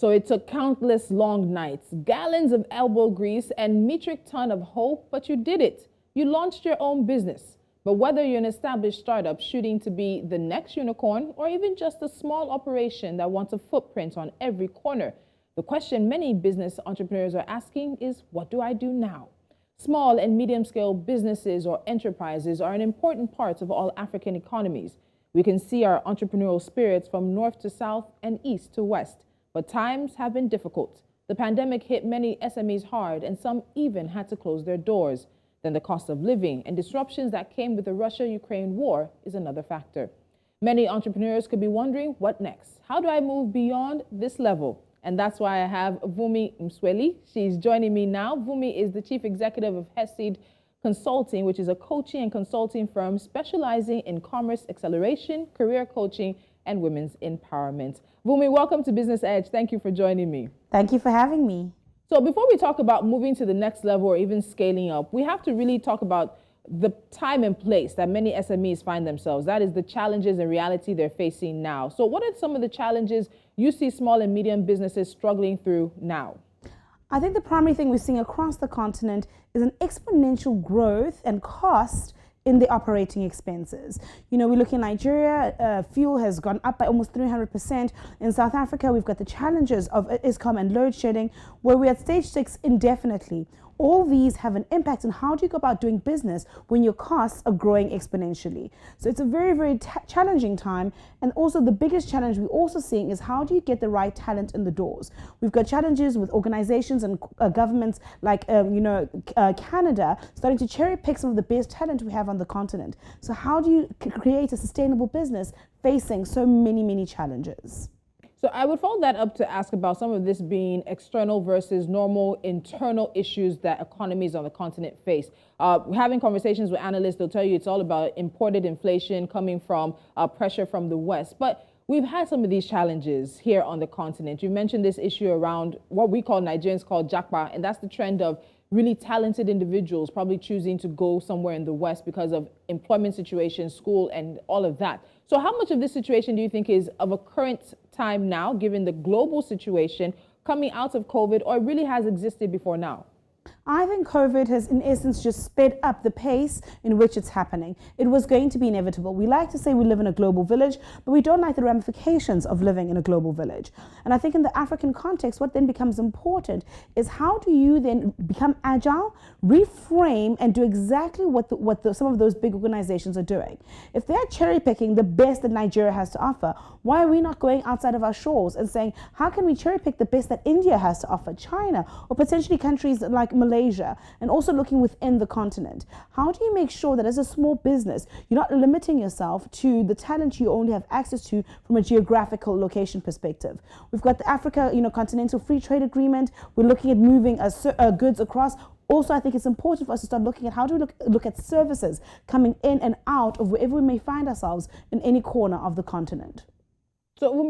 So it took countless long nights, gallons of elbow grease, and metric ton of hope, but you did it. You launched your own business. But whether you're an established startup shooting to be the next unicorn or even just a small operation that wants a footprint on every corner, the question many business entrepreneurs are asking is, what do I do now? Small and medium-scale businesses or enterprises are an important part of all African economies. We can see our entrepreneurial spirits from north to south and east to west. But times have been difficult. The pandemic hit many SMEs hard, and some even had to close their doors. Then the cost of living and disruptions that came with the Russia-Ukraine war is another factor. Many entrepreneurs could be wondering, what next? How do I move beyond this level? And that's why I have Msweli. She's joining me now. Vumile is the chief executive of Hesed Consulting, which is a coaching and consulting firm specializing in commerce acceleration, career coaching, and women's empowerment. Vumile, welcome to Business Edge. Thank you for joining me. Thank you for having me. So before we talk about moving to the next level or even scaling up, we have to really talk about the time and place that many SMEs find themselves. That is the challenges and reality they're facing now. So what are some of the challenges you see small and medium businesses struggling through now? I think the primary thing we're seeing across the continent is an exponential growth and cost in the operating expenses. You know, we look in Nigeria, fuel has gone up by almost 300%. In South Africa, we've got the challenges of ISCOM and load shedding, where we're at stage 6 indefinitely. All these have an impact on how do you go about doing business when your costs are growing exponentially. So it's a very, very challenging time. And also the biggest challenge we're also seeing is how do you get the right talent in the doors? We've got challenges with organizations and governments like, Canada, starting to cherry pick some of the best talent we have on the continent. So how do you create a sustainable business facing so many, many challenges? So I would follow that up to ask about some of this being external versus normal internal issues that economies on the continent face. Having conversations with analysts, they'll tell you it's all about imported inflation coming from pressure from the West. But we've had some of these challenges here on the continent. You mentioned this issue around what we call Nigerians call Japa, and that's the trend of really talented individuals probably choosing to go somewhere in the West because of employment situation, school, and all of that. So how much of this situation do you think is of a current time now, given the global situation coming out of COVID, or it really has existed before now? I think COVID has, in essence, just sped up the pace in which it's happening. It was going to be inevitable. We like to say we live in a global village, but we don't like the ramifications of living in a global village. And I think in the African context, what then becomes important is how do you then become agile, reframe, and do exactly what some of those big organizations are doing. If they're cherry picking the best that Nigeria has to offer, why are we not going outside of our shores and saying, how can we cherry pick the best that India has to offer, China, or potentially countries like Malaysia, and also looking within the continent? How do you make sure that as a small business, you're not limiting yourself to the talent you only have access to from a geographical location perspective? We've got the Africa, Continental Free Trade Agreement. We're looking at moving goods across. Also, I think it's important for us to start looking at how do we look at services coming in and out of wherever we may find ourselves in any corner of the continent. So when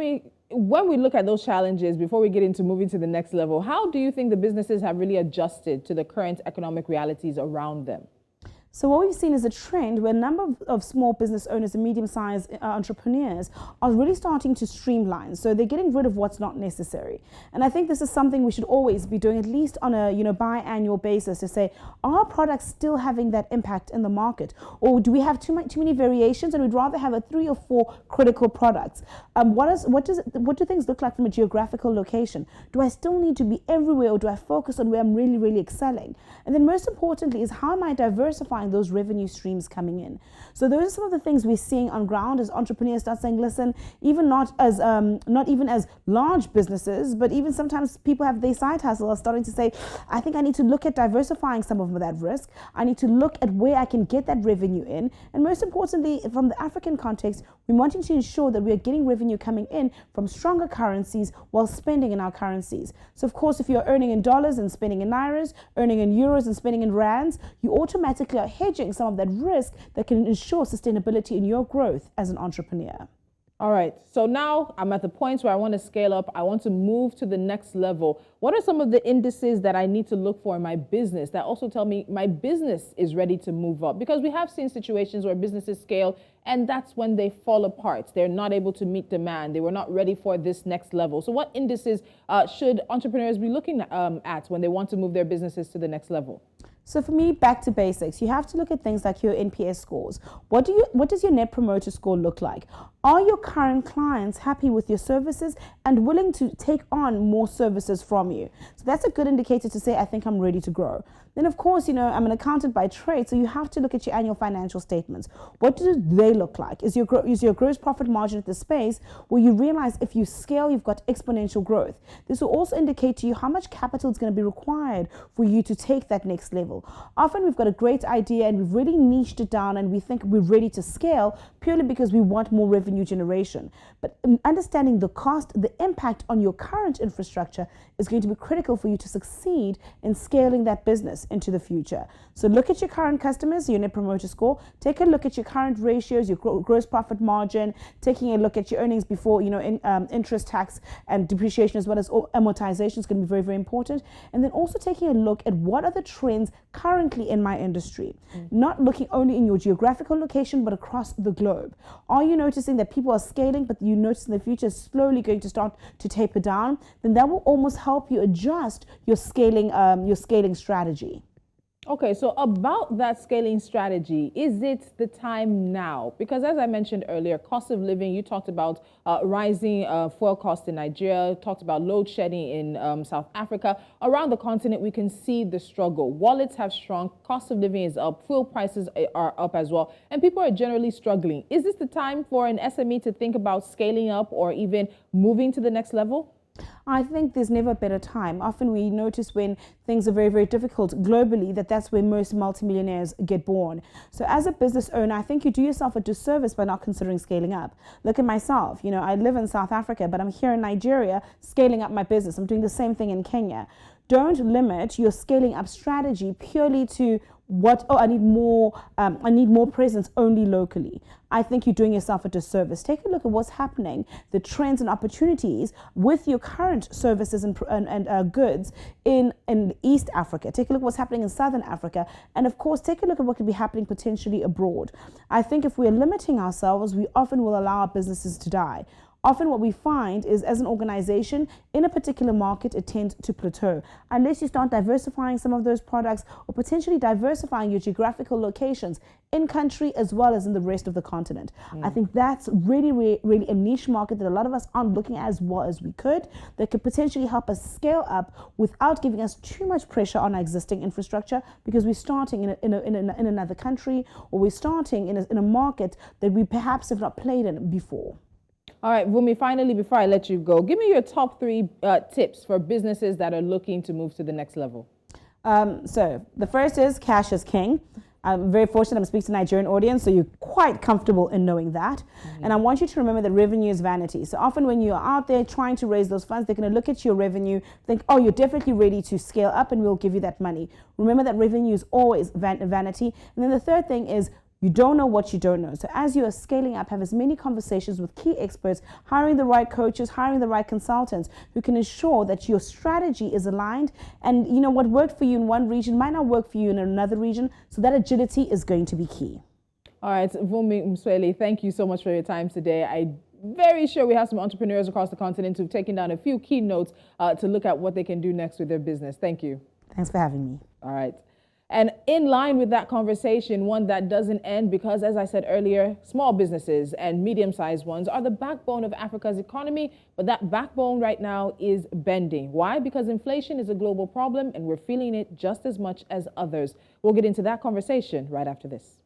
we look at those challenges, before we get into moving to the next level, how do you think the businesses have really adjusted to the current economic realities around them? So what we've seen is a trend where a number of small business owners and medium-sized entrepreneurs are really starting to streamline. So they're getting rid of what's not necessary. And I think this is something we should always be doing, at least on a biannual basis, to say, are products still having that impact in the market? Or do we have too many variations and we'd rather have 3 or 4 critical products? What do things look like from a geographical location? Do I still need to be everywhere, or do I focus on where I'm really, really excelling? And then most importantly is, how am I diversifying those revenue streams coming in? So those are some of the things we're seeing on ground as entrepreneurs start saying, listen, even not even as large businesses, but even sometimes people have their side hustle are starting to say, I think I need to look at diversifying some of that risk. I need to look at where I can get that revenue in. And most importantly, from the African context, we're wanting to ensure that we are getting revenue coming in from stronger currencies while spending in our currencies. So of course, if you're earning in dollars and spending in nairas, earning in euros and spending in rands, you automatically are hedging some of that risk that can ensure sustainability in your growth as an entrepreneur. All right. So now I'm at the point where I want to scale up. I want to move to the next level. What are some of the indices that I need to look for in my business that also tell me my business is ready to move up? Because we have seen situations where businesses scale and that's when they fall apart. They're not able to meet demand. They were not ready for this next level. So what indices should entrepreneurs be looking at when they want to move their businesses to the next level? So for me, back to basics, you have to look at things like your NPS scores. What does your net promoter score look like? Are your current clients happy with your services and willing to take on more services from you? So that's a good indicator to say, I think I'm ready to grow. Then of course, I'm an accountant by trade, so you have to look at your annual financial statements. What do they look like? Is your gross profit margin at the space where you realize if you scale, you've got exponential growth? This will also indicate to you how much capital is going to be required for you to take that next level. Often we've got a great idea and we've really niched it down and we think we're ready to scale purely because we want more revenue generation. But understanding the cost, the impact on your current infrastructure is going to be critical for you to succeed in scaling that business into the future. So look at your current customers, your net promoter score, take a look at your current ratios, your gross profit margin, taking a look at your earnings before, interest, tax and depreciation as well as amortization is going to be very, very important. And then also taking a look at what are the trends currently in my industry, not looking only in your geographical location, but across the globe. Are you noticing that people are scaling, but you notice in the future is slowly going to start to taper down? Then that will almost help you adjust your scaling strategy. Okay, so about that scaling strategy, is it the time now? Because as I mentioned earlier, cost of living, you talked about rising fuel costs in Nigeria, talked about load shedding in South Africa. Around the continent, we can see the struggle. Wallets have shrunk, cost of living is up, fuel prices are up as well, and people are generally struggling. Is this the time for an SME to think about scaling up or even moving to the next level? I think there's never a better time. Often we notice when things are very, very difficult globally that's where most multimillionaires get born. So as a business owner, I think you do yourself a disservice by not considering scaling up. Look at myself. I live in South Africa, but I'm here in Nigeria scaling up my business. I'm doing the same thing in Kenya. Don't limit your scaling up strategy purely to I need more presence only locally. I think you're doing yourself a disservice. Take a look at what's happening, the trends and opportunities with your current services and goods in East Africa. Take a look at what's happening in Southern Africa. And of course, take a look at what could be happening potentially abroad. I think if we're limiting ourselves, we often will allow our businesses to die. Often what we find is as an organization in a particular market, it tends to plateau. Unless you start diversifying some of those products or potentially diversifying your geographical locations in country as well as in the rest of the continent. I think that's really, really, really a niche market that a lot of us aren't looking at as well as we could, that could potentially help us scale up without giving us too much pressure on our existing infrastructure because we're starting in another country or we're starting in a market that we perhaps have not played in before. All right, Vumi, finally, before I let you go, give me your top three tips for businesses that are looking to move to the next level. So the first is cash is king. I'm very fortunate I'm speaking to a Nigerian audience, so you're quite comfortable in knowing that. And I want you to remember that revenue is vanity. So often when you're out there trying to raise those funds, they're going to look at your revenue, think, oh, you're definitely ready to scale up and we'll give you that money. Remember that revenue is always vanity. And then the third thing is you don't know what you don't know. So as you are scaling up, have as many conversations with key experts, hiring the right coaches, hiring the right consultants who can ensure that your strategy is aligned. And what worked for you in one region might not work for you in another region. So that agility is going to be key. All right, Vumi Msweli, thank you so much for your time today. I'm very sure we have some entrepreneurs across the continent who've taken down a few key notes to look at what they can do next with their business. Thank you. Thanks for having me. All right. And in line with that conversation, one that doesn't end because, as I said earlier, small businesses and medium-sized ones are the backbone of Africa's economy. But that backbone right now is bending. Why? Because inflation is a global problem and we're feeling it just as much as others. We'll get into that conversation right after this.